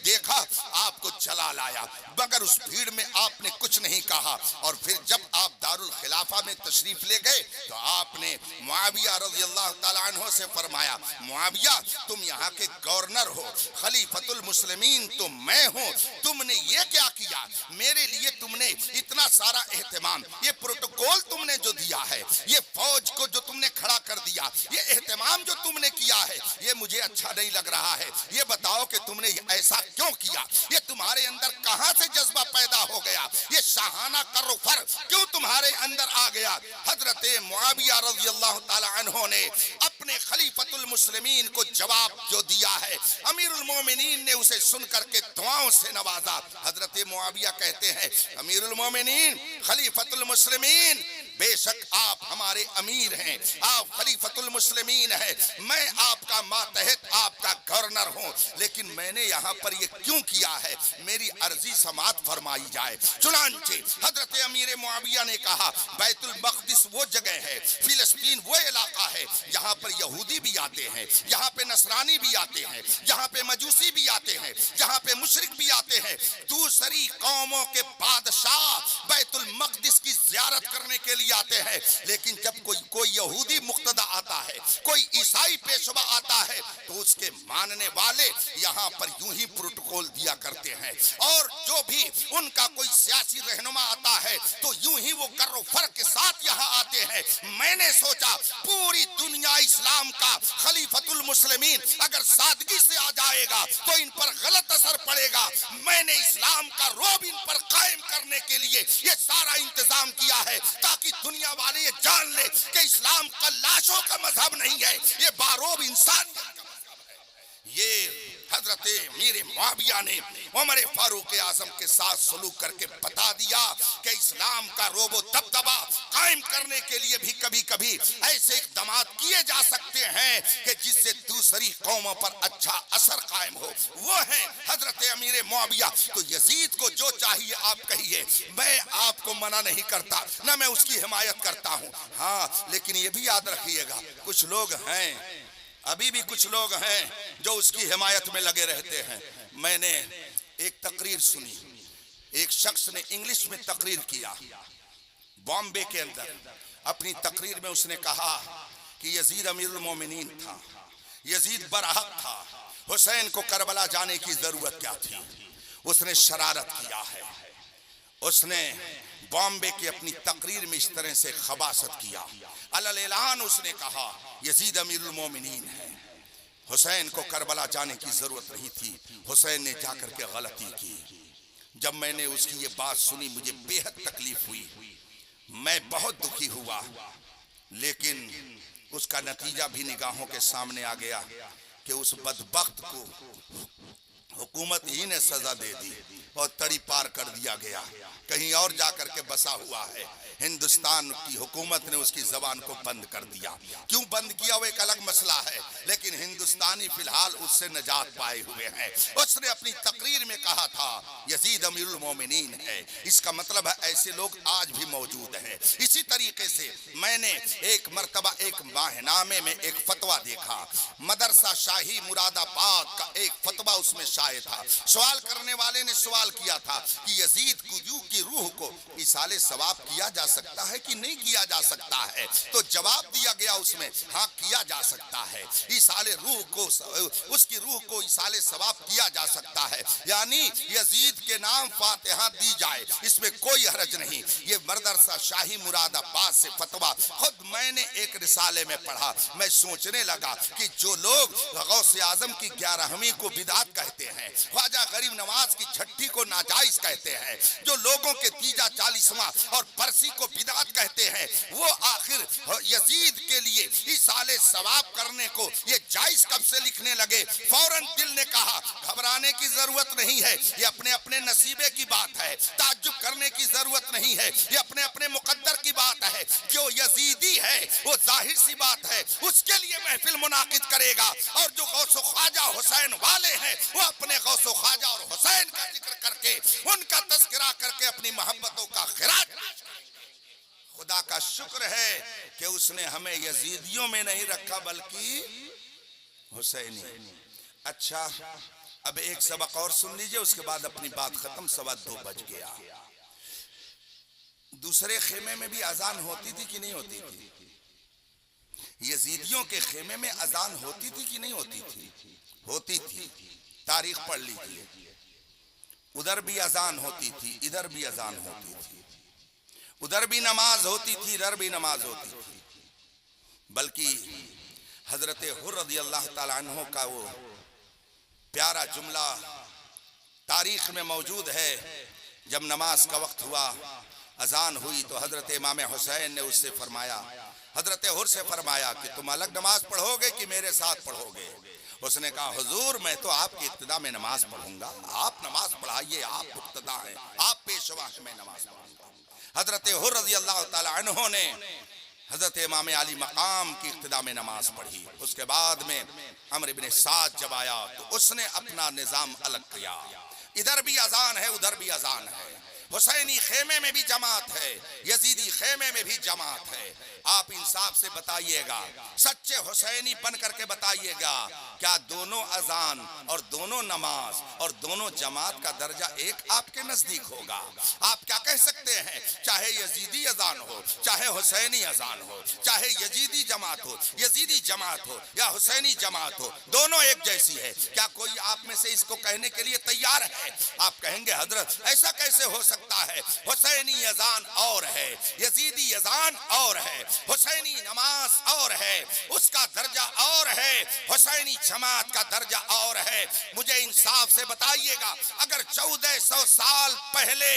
دیکھا آپ کو چلا لایا, مگر اس بھیڑ میں آپ نے کچھ نہیں کہا. اور پھر جب آپ دارالخلافہ میں تشریف لے گئے تو تو آپ نے معاویہ رضی اللہ تعالیٰ عنہ سے فرمایا معاویہ تم یہاں کے گورنر ہو, خلیفۃ المسلمین تو میں ہوں, تم نے یہ کیا کیا, میرے لیے تم نے اتنا سارا اہتمام, یہ پروٹوکول تم نے جو دیا ہے, یہ فوج کو جو تم نے کھڑا کر دیا, یہ اہتمام جو تم نے کیا ہے, یہ مجھے اچھا نہیں لگ رہا ہے. یہ بتاؤ کہ تم نے ایسا کیوں کیا, یہ تمہارے اندر کہاں سے جذبہ پیدا ہو گیا, یہ شاہانہ کر و فر کیوں تمہارے اندر آ گیا. حضرت معاویہ رضی اللہ تعالی عنہ نے اپنے خلیفۃ المسلمین کو جواب جو دیا ہے, امیر المومنین نے اسے سن کر کے دعاؤں سے نوازا. حضرت معاویہ کہتے ہیں امیر المومنین خلیفۃ المسلمین, بے شک آپ ہمارے امیر ہیں, آپ خلیفۃ المسلمین ہیں, میں آپ کا ماتحت آپ کا گورنر ہوں, لیکن میں نے یہاں پر یہ کیوں کیا ہے, میری عرضی سماعت فرمائی جائے. چنانچہ حضرت امیر معاویہ نے کہا بیت المقدس وہ جگہ ہے, فلسطین وہ علاقہ ہے جہاں پر یہودی بھی آتے ہیں, یہاں پہ نصرانی بھی آتے ہیں, یہاں پہ مجوسی بھی آتے ہیں, یہاں پہ مشرک بھی آتے ہیں. دوسری قوموں کے بادشاہ بیت المقدس کی زیارت کرنے کے لیے آتے ہیں, لیکن جب کوئی یہودی مقتدی آتا ہے, کوئی عیسائی پیشوا آتا ہے, تو اس کے ماننے والے یہاں پر یوں ہی پروٹوکول دیا کرتے ہیں, اور جو بھی ان کا کوئی سیاسی رہنما آتا ہے تو یوں ہی وہ کر و فر کے ساتھ یہاں آتے ہیں. میں نے سوچا پوری دنیا اسلام کا خلیفۃ المسلمین اگر سادگی سے آ جائے گا تو ان پر غلط اثر پڑے گا. میں نے اسلام کا رعب ان پر قائم کرنے کے لیے یہ سارا انتظام کیا ہے, تاکہ دنیا والے یہ جان لے کہ اسلام کا لاشوں کا مذہب نہیں ہے, یہ باروب انسانیت کا مذہب ہے. یہ حضرت امیر معاویہ نے عمر فاروق اعظم کے ساتھ سلوک کر کے بتا دیا کہ اسلام کا رعب و دبدبا قائم کرنے کے لیے بھی کبھی کبھی ایسے اقدامات کیے جا سکتے ہیں کہ جس سے دوسری قوموں پر اچھا اثر قائم ہو. وہ ہیں حضرت امیر معاویہ. تو یزید کو جو چاہیے آپ کہیے, میں آپ کو منع نہیں کرتا, نہ میں اس کی حمایت کرتا ہوں. ہاں لیکن یہ بھی یاد رکھیے گا کچھ لوگ ہیں, ابھی بھی کچھ لوگ ہیں جو اس کی حمایت میں لگے رہتے ہیں. میں نے ایک تقریر سنی, ایک شخص نے انگلش میں تقریر کیا بامبے کے اندر. اپنی تقریر میں اس نے کہا کہ یزید امیر المومنین تھا, یزید برحق تھا, حسین کو کربلا جانے کی ضرورت کیا تھی. اس نے شرارت کیا ہے, اس نے بامبے کی اپنی تقریر میں اس طرح سے خباثت کیا. علل اعلان اس نے کہا یزید امیر المومنین ہے, حسین کو کربلا جانے کی ضرورت نہیں تھی, حسین نے جا کر کے غلطی کی. جب میں نے اس کی یہ بات سنی مجھے بے حد تکلیف ہوئی, میں بہت دکھی ہوا, لیکن اس کا نتیجہ بھی نگاہوں کے سامنے آ گیا کہ اس بدبخت کو حکومت ہی نے سزا دے دی اور تڑی پار کر دیا گیا, کہیں اور جا کر کے بسا ہوا ہے. ہندوستان کی حکومت نے اس کی زبان کو بند کر دیا. کیوں بند کیا وہ ایک الگ مسئلہ ہے, لیکن ہندوستانی فی الحال اس سے نجات پائے ہوئے ہیں. اس نے اپنی تقریر میں کہا تھا یزید امیر المومنین ہے, اس کا مطلب ہے ایسے لوگ آج بھی موجود ہیں. اسی طریقے سے میں نے ایک مرتبہ ایک ماہنامے میں ایک فتویٰ دیکھا, مدرسہ شاہی مراد آباد کا ایک فتویٰ اس میں شائع تھا. سوال کرنے والے نے سوال کیا تھا کہ یزید کی روح کو ایصال ثواب کیا جا سکتا ہے کہ نہیں کیا جا سکتا ہے, تو جواب دیا گیا اس میں ہاں کیا جا سکتا ہے, ایصال روح کو اس کی روح کو ایصال ثواب کیا جا سکتا ہے, یعنی یزید کے نام فاتحہ دی جائے, اس میں کوئی حرج نہیں. یہ مدرسہ شاہی مراد آباد سے فتویٰ خود میں نے ایک رسالے میں پڑھا. میں سوچنے لگا کہ جو لوگ غوث اعظم کی 11ویں کو بدعت کہتے ہیں, خواجہ غریب نواز کی چھٹی کو ناجائز کہتے ہیں, جو لوگوں کے تیجا 40واں اور برسی کو بدعت کہتے ہیں, وہ آخر یزید کے لیے ایصال ثواب کرنے کو یہ جائز کب سے لکھنے لگے؟ فوراً دل نے کہا گھبرانے کی ضرورت نہیں ہے, یہ اپنے اپنے نصیبے کی بات ہے, تعجب کرنے کی ضرورت نہیں ہے, یہ اپنے اپنے مقدر کی بات ہے. جو یزیدی ہے وہ ظاہر سی بات ہے اس کے لیے محفل منعقد کرے گا, اور جو غوث و خواجہ حسین والے ہیں وہ اپنے غوث و خواجہ اور حسین کا ذکر کر کے ان کا تذکرہ کر کے اپنی محبتوں کا خراج. خدا کا شکر ہے کہ اس نے ہمیں یزیدیوں میں نہیں رکھا بلکہ حسینی. اچھا اب ایک سبق اور سن لیجئے, اس کے بعد اپنی بات ختم, 2:15 بج گیا. دوسرے خیمے میں بھی اذان ہوتی تھی کہ نہیں ہوتی تھی؟ یزیدیوں کے خیمے میں اذان ہوتی تھی کہ نہیں ہوتی تھی؟ ہوتی تھی، تاریخ پڑھ لیجیے، ادھر بھی اذان ہوتی تھی، ادھر بھی اذان ہوتی تھی، ادھر بھی نماز ہوتی تھی، ادھر بھی نماز ہوتی تھی۔ بلکہ حضرت حر رضی اللہ تعالیٰ عنہ کا وہ پیارا جملہ تاریخ میں موجود ہے، جب نماز کا وقت ہوا، اذان ہوئی تو حضرت امام حسین نے اس سے فرمایا، حضرت حر سے فرمایا کہ تم الگ نماز پڑھو گے کہ میرے ساتھ پڑھو گے؟ اس نے کہا حضور میں تو آپ کی ابتدا میں نماز پڑھوں گا، آپ نماز پڑھائیے، آپ ابتدا ہیں، آپ پیشوا ہیں، میں نماز پڑھوں گا۔ حضرت حر رضی اللہ تعالی عنہ نے حضرت امام علی مقام کی ابتدا میں نماز پڑھی۔ اس کے بعد میں عمرو بن سعد جب آیا تو اس نے اپنا نظام الگ کیا، ادھر بھی اذان ہے، ادھر بھی اذان ہے، حسینی خیمے میں بھی جماعت ہے، یزیدی خیمے میں بھی جماعت ہے۔ آپ انصاف سے بتائیے گا، سچے حسینی بن کر کے بتائیے گا، کیا دونوں اذان اور دونوں نماز اور دونوں جماعت کا درجہ ایک آپ کے نزدیک ہوگا؟ آپ کیا کہہ سکتے ہیں؟ چاہے یزیدی اذان ہو، چاہے حسینی اذان ہو، چاہے یزیدی جماعت ہو، یزیدی جماعت ہو یا حسینی جماعت ہو، دونوں ایک جیسی ہے۔ کیا کوئی آپ میں سے اس کو کہنے کے لیے تیار ہے؟ آپ کہیں گے حضرت ایسا کیسے ہو سکتا ہے؟ حسینی اذان اور ہے، یزیدی اذان اور ہے، حسینی نماز اور ہے، اس کا درجہ اور ہے، حسینی جماعت کا درجہ اور ہے۔ مجھے انصاف سے بتائیے گا، اگر 1400 سال پہلے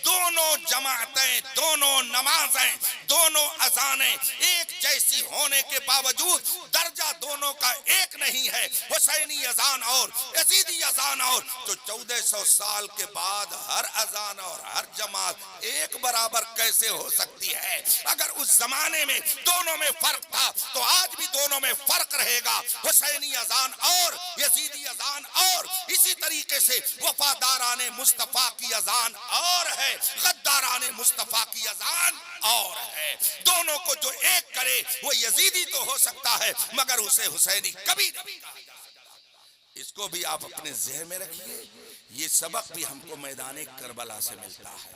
دونوں جماعتیں، دونوں نمازیں، دونوں اذانیں ایک جیسی ہونے کے باوجود درجہ دونوں کا ایک نہیں ہے، حسینی اذان اور یزیدی اذان اور، تو 1400 سال کے بعد ہر اذان اور ہر جماعت ایک برابر کیسے ہو سکتی ہے؟ اگر اس زمانے میں دونوں میں فرق تھا تو آج بھی دونوں میں فرق رہے گا، حسینی اذان اور یزیدی اذان اور۔ اسی طریقے سے وفاداران مصطفیٰ کی اذان اور ہے، غداران مصطفیٰ کی اذان اور ہے۔ دونوں کو جو ایک کرے وہ یزیدی تو ہو سکتا ہے مگر اسے حسینی کبھی نہیں کہا جا سکتا۔ اس کو بھی آپ اپنے ذہن میں رکھیے، یہ سبق بھی ہم کو میدان کربلا سے ملتا ہے۔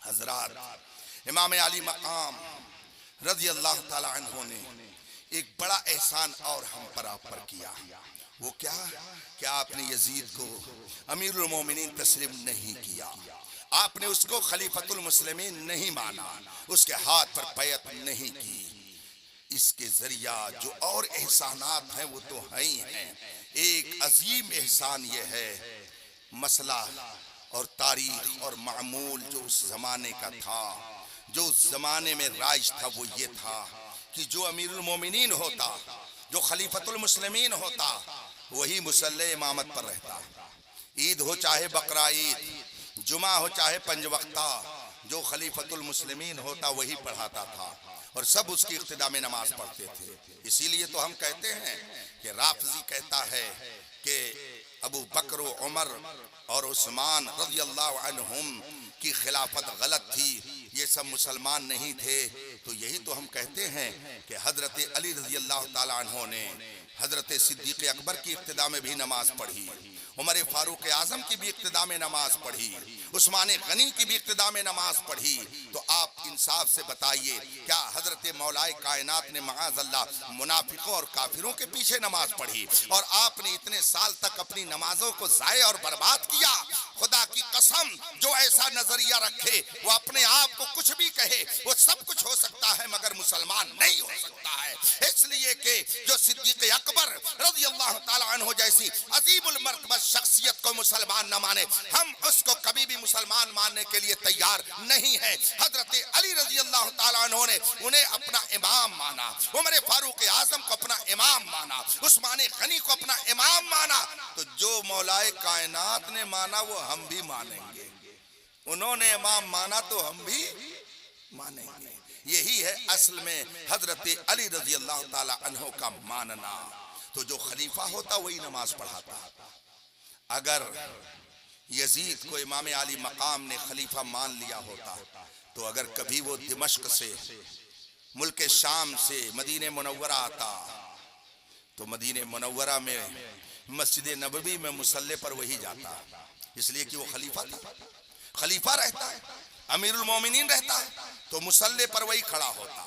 حضرات، امام علی مقام رضی اللہ تعالی عنہ نے ایک بڑا احسان اور ہم پر آپ پر کیا۔ وہ کیا کہ آپ نے یزید کو امیر المومنین تسلیم نہیں کیا، آپ نے اس کو خلیفۃ المسلمین نہیں مانا، اس کے ہاتھ پر بیعت نہیں کی۔ اس کے ذریعہ جو اور احسانات ہیں وہ تو ہیں ہی ہیں۔ ایک عظیم احسان یہ ہے، مسئلہ اور تاریخ اور معمول جو اس زمانے کا تھا، جو اس زمانے میں رائج تھا، وہ یہ تھا کہ جو امیر المومنین ہوتا، جو خلیفۃ المسلمین ہوتا، وہی مصلی امامت پر رہتا۔ عید ہو چاہے بقرہ عید، جمعہ ہو چاہے پنج وقتہ، جو خلیفۃ المسلمین ہوتا وہی پڑھاتا تھا، اور سب اس کی اقتداء میں نماز پڑھتے تھے۔ اسی لیے تو ہم کہتے ہیں کہ رافضی کہتا ہے کہ ابو بکر و عمر اور عثمان رضی اللہ عنہم کی خلافت غلط تھی، یہ سب مسلمان نہیں تھے۔ تو یہی تو ہم کہتے ہیں کہ حضرت علی رضی اللہ تعالیٰ عنہ نے حضرت صدیق اکبر کی اقتداء میں بھی نماز پڑھی، عمر فاروق اعظم کی بھی اقتداء میں نماز پڑھی، عثمان غنی کی بھی اقتداء میں نماز پڑھی۔ تو آپ انصاف سے بتائیے، کیا حضرت مولا کائنات نے معاذ اللہ منافقوں اور کافروں کے پیچھے نماز پڑھی اور آپ نے اتنے سال تک اپنی نمازوں کو ضائع اور برباد کیا؟ خدا کی قسم، جو ایسا نظریہ رکھے وہ اپنے آپ کو کچھ بھی کہے، وہ سب کچھ ہو سکتا ہے مگر مسلمان نہیں ہو سکتا ہے۔ اس لیے کہ جو صدیق اکبر رضی اللہ تعالیٰ عنہ جیسی عظیم المرتبہ شخصیت کو مسلمان نہ مانے، ہم اس کو کبھی بھی مسلمان ماننے کے لیے تیار نہیں ہیں۔ حضرت علی رضی اللہ تعالیٰ عنہ نے انہیں اپنا امام مانا، عمر فاروق اعظم کو اپنا امام مانا، عثمان غنی کو اپنا امام مانا۔ تو جو مولائے کائنات نے مانا وہ ہم بھی مانیں گے، انہوں نے امام مانا تو ہم بھی مانیں گے۔ یہی ہے اصل میں حضرت علی رضی اللہ تعالی عنہ کا ماننا۔ تو جو خلیفہ ہوتا وہی نماز پڑھاتا۔ اگر یزید کو امام علی مقام نے خلیفہ مان لیا ہوتا تو اگر کبھی وہ دمشق سے، ملک شام سے مدینہ منورہ آتا تو مدینہ منورہ میں مسجد نبوی میں مصلی پر وہی جاتا، اس لیے کہ وہ خلیفہ تھا، خلیفہ رہتا ہے، امیر المومنین رہتا ہے تو مصلی پر وہی کھڑا ہوتا۔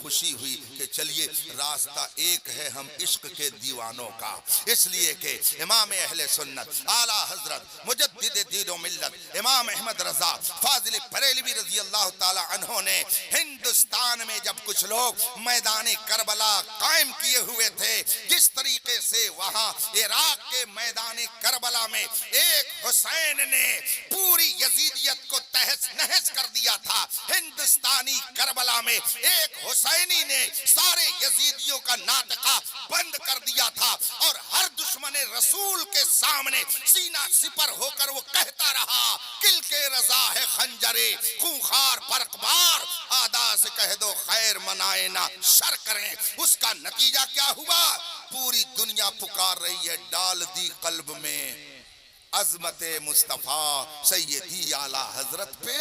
خوشی ہوئی کہ چلیے راستہ ایک ہے ہم عشق کے دیوانوں کا، اس لیے کہ امام اہل سنت اعلیٰ حضرت مجدد دین و ملت امام احمد رضا فاضل بریلوی رضی اللہ تعالی عنہ نے ہندوستان میں جب کچھ لوگ میدان کربلا قائم کیے ہوئے تھے، جس طریقے سے وہاں عراق کے میدان کربلا میں ایک حسین نے پوری یزیدیت کو تہس نہس کر دیا تھا، ہندوستانی کربلا میں ایک حسینی نے سارے یزیدیوں کا ناطقہ بند کر دیا تھا، اور ہر دشمن رسول کے سامنے سینہ سپر ہو کر وہ کہتا رہا کل کے رضا ہے خنجرے خونخوار پرکبار، آدا سے کہہ دو خیر منائے نہ شر کریں۔ اس کا نتیجہ کیا ہوا؟ پوری دنیا پکار رہی ہے، ڈال دی قلب میں عظمت مصطفیٰ سیدی اعلیٰ حضرت پہ۔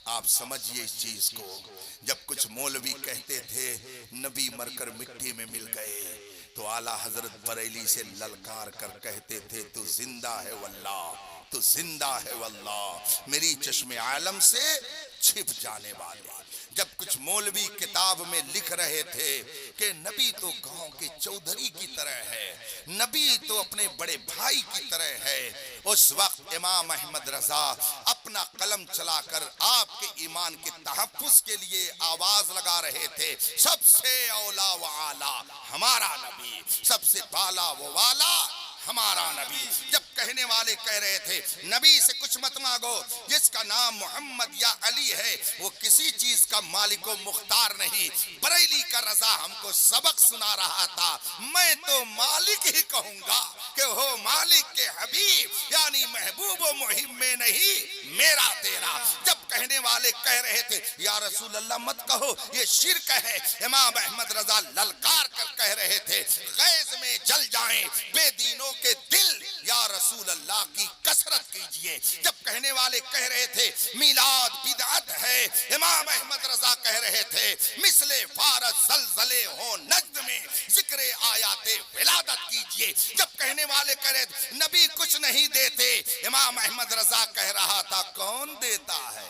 آپ سمجھئے اس چیز کو، جب کچھ مولوی کہتے تھے نبی مر کر مٹی میں مل گئے، تو اعلیٰ حضرت بریلی سے للکار کر کہتے تھے تو زندہ ہے واللہ، تو زندہ ہے واللہ، میری چشم عالم سے چھپ جانے والے۔ جب کچھ مولوی کتاب میں لکھ رہے تھے کہ نبی تو گاؤں کے چودھری کی طرح ہے، نبی تو اپنے بڑے بھائی کی طرح ہے، اس وقت امام احمد رضا اپنا قلم چلا کر آپ کے ایمان کے تحفظ کے لیے آواز لگا رہے تھے، سب سے اولا و اعلیٰ ہمارا نبی، سب سے بالا و والا ہمارا نبی۔ جب کہنے والے کہہ رہے تھے نبی سے کچھ مت مانگو، جس کا نام محمد یا علی ہے وہ کسی چیز کا مالک و مختار نہیں۔ بریلی کا رضا ہم کو سبق سنا رہا تھا، میں تو مالک ہی کہوں گا کہ ہو مالک کے حبیب، یعنی محبوب و محب میں نہیں میرا تیرا۔ جب کہنے والے کہہ رہے تھے یا رسول اللہ مت کہو یہ شرک ہے، امام احمد رضا للکار کر کہہ رہے تھے غیظ میں جل جائیں بے دینوں کے دل، یا رسول اللہ کی کثرت کیجئے۔ جب کہنے والے کہہ رہے تھے میلاد بدعت ہے، امام احمد رضا کہہ رہے تھے مثل فارس زلزلے ہو نجد میں ذکر آیات ولادت کیجئے۔ جب کہنے والے کہہ رہے تھے نبی کچھ نہیں دیتے، امام احمد رضا کہہ رہا تھا کون دیتا ہے؟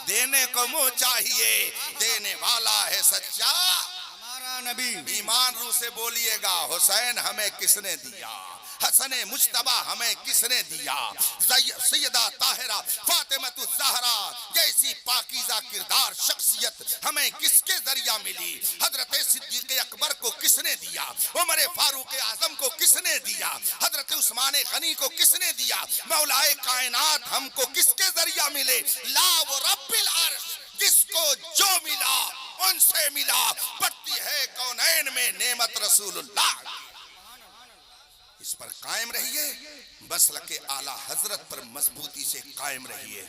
دینے کو منہ چاہیے، دینے والا ہے سچا ہمارا نبی۔ ایمان روح سے بولیے گا حسین ہمیں کس نے دیا، حسن مجتبی ہمیں کس نے دیا، سیدہ طاہرہ فاطمۃ الزہرا جیسی پاکیزہ کردار شخصیت ہمیں کس کے ذریعہ ملی، حضرت صدیق اکبر کو کس نے دیا، عمر فاروق اعظم کو کس نے دیا، حضرت عثمان غنی کو کس نے دیا، مولا کائنات ہم کو کس کے ذریعہ ملے، لا و رب العرش جس کو جو ملا ان سے ملا، بڑھتی ہے کونین میں نعمت رسول اللہ۔ اس پر قائم رہیے، مسلک اعلیٰ حضرت پر مضبوطی سے قائم رہیے۔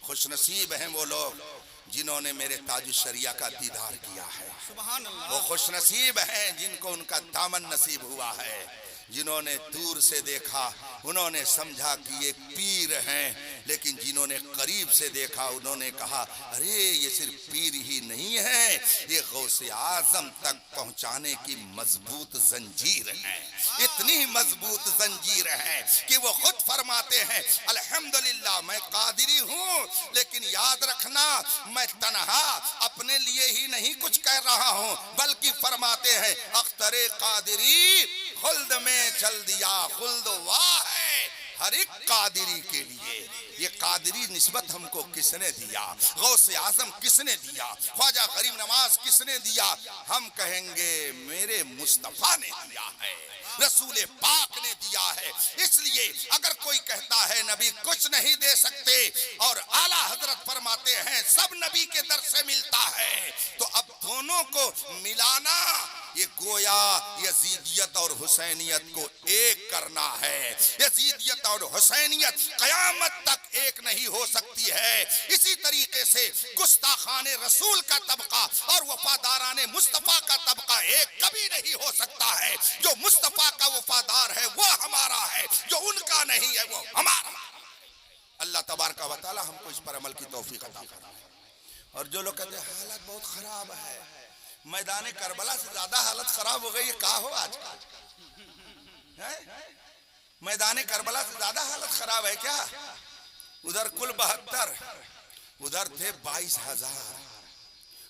خوش نصیب ہیں وہ لوگ جنہوں نے میرے تاج الشریعہ کا دیدار کیا ہے، سبحان اللہ۔ وہ خوش نصیب ہیں جن کو ان کا دامن نصیب ہوا ہے، جنہوں نے دور سے دیکھا انہوں نے سمجھا کہ یہ پیر ہیں، لیکن جنہوں نے قریب سے دیکھا انہوں نے کہا ارے یہ صرف پیر ہی نہیں ہے، یہ غوث اعظم تک پہنچانے کی مضبوط زنجیر ہے، اتنی مضبوط زنجیر ہے کہ وہ خود فرماتے ہیں الحمدللہ میں قادری ہوں، لیکن یاد رکھنا میں تنہا اپنے لیے ہی نہیں کچھ کہہ رہا ہوں، بلکہ فرماتے ہیں اختر قادری خلد میں چل دیا، خلد واہ ہے ہر ایک قادری کے لیے۔ یہ قادری نسبت ہم کو کس نے دیا، غوث اعظم کس نے دیا، خواجہ غریب نواز کس نے دیا، ہم کہیں گے میرے مصطفیٰ نے دیا ہے، رسول پاک نے دیا ہے۔ اس لیے اگر کوئی کہتا ہے نبی کچھ نہیں دے سکتے اور اعلیٰ حضرت فرماتے ہیں سب نبی کے در سے ملتا ہے، تو اب دونوں کو ملانا یہ گویا یزیدیت اور حسینیت کو ایک کرنا ہے۔ یزیدیت اور حسینیت قیامت تک ایک نہیں ہو سکتی ہے۔ اسی طریقے سے گستاخان رسول کا طبقہ اور وفاداران مصطفیٰ کا طبقہ ایک کبھی نہیں ہو سکتا ہے۔ جو مصطفیٰ کا وفادار ہے وہ ہمارا ہے، جو ان کا نہیں ہے وہ ہمارا۔ اللہ تبارک و تعالی ہم کو اس پر عمل کی توفیق عطا فرمائے۔ اور جو لوگ کہتے ہیں حالت بہت خراب ہے، میدان کربلا سے زیادہ حالت خراب ہو گئی، یہ کہا ہو آج کل میدان کربلا سے زیادہ حالت خراب ہے کیا؟ ادھر کل 72، ادھر تھے 22,000،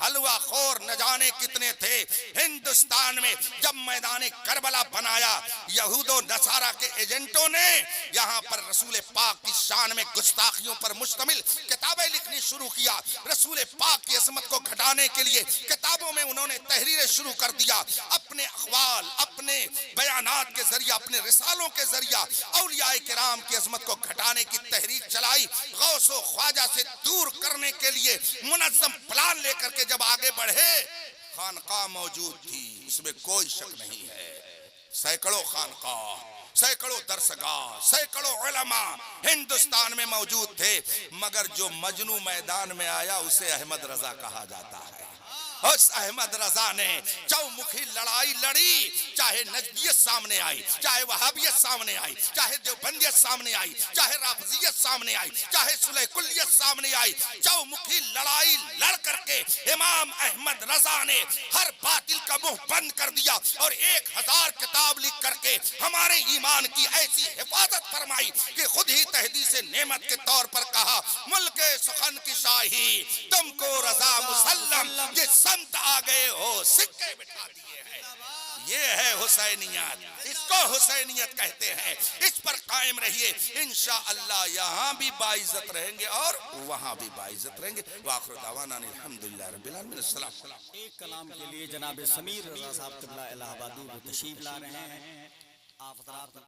حلوہ خور نہ جانے کتنے تھے ہندوستان میں جب میدان کربلا بنایا یہود و نصارہ کے ایجنٹوں نے یہاں پر رسول پاک کی شان میں گستاخیوں پر مشتمل کتابیں لکھنی شروع کیا رسول پاک کی عظمت کو گھٹانے کے لیے کتابوں میں انہوں نے تحریریں شروع کر دیا اپنے اقوال اپنے بیانات کے ذریعہ اپنے رسالوں کے ذریعہ اولیاء کرام کی عظمت کو گھٹانے کی تحریک چلائی غوث و خواجہ سے دور کرنے کے لیے منظم پلان لے کر کے جب آگے بڑھے خانقاہ موجود تھی اس میں کوئی شک نہیں ہے سینکڑوں خانقاہ سینکڑوں درسگاہ سینکڑوں علماء ہندوستان میں موجود تھے مگر جو مجنو میدان میں آیا اسے احمد رضا کہا جاتا ہے اس احمد رضا نے چومکھی لڑائی لڑی چاہے نجدیت سامنے آئی چاہے وہابیت سامنے آئی چاہے دیوبندیت سامنے آئی چاہے رافضیت سامنے آئی چاہے صلح کلیت سامنے آئی چومکھی لڑائی لڑ کر کے امام احمد رضا نے ہر باطل کا منہ بند کر دیا اور 1000 کتاب لکھ کر کے ہمارے ایمان کی ایسی حفاظت فرمائی کہ خود ہی تحدیث نعمت کے طور پر کہا ملک سخن کی شاہی تم کو رضا مسلم یہ سنت آ گئے ہو سکے بٹھا دیے ہیں یہ ہے حسینیت اس کو حسینیت کہتے ہیں اس پر قائم رہیے انشاءاللہ یہاں بھی باعزت رہیں گے اور وہاں بھی باعزت رہیں گے وآخر دعوانا الحمدللہ رب العالمین السلام ایک کلام کے لیے جناب سمیر رضا صاحب قبلہ الہ آبادی وہ تشریف لا رہے ہیں آپ حضرات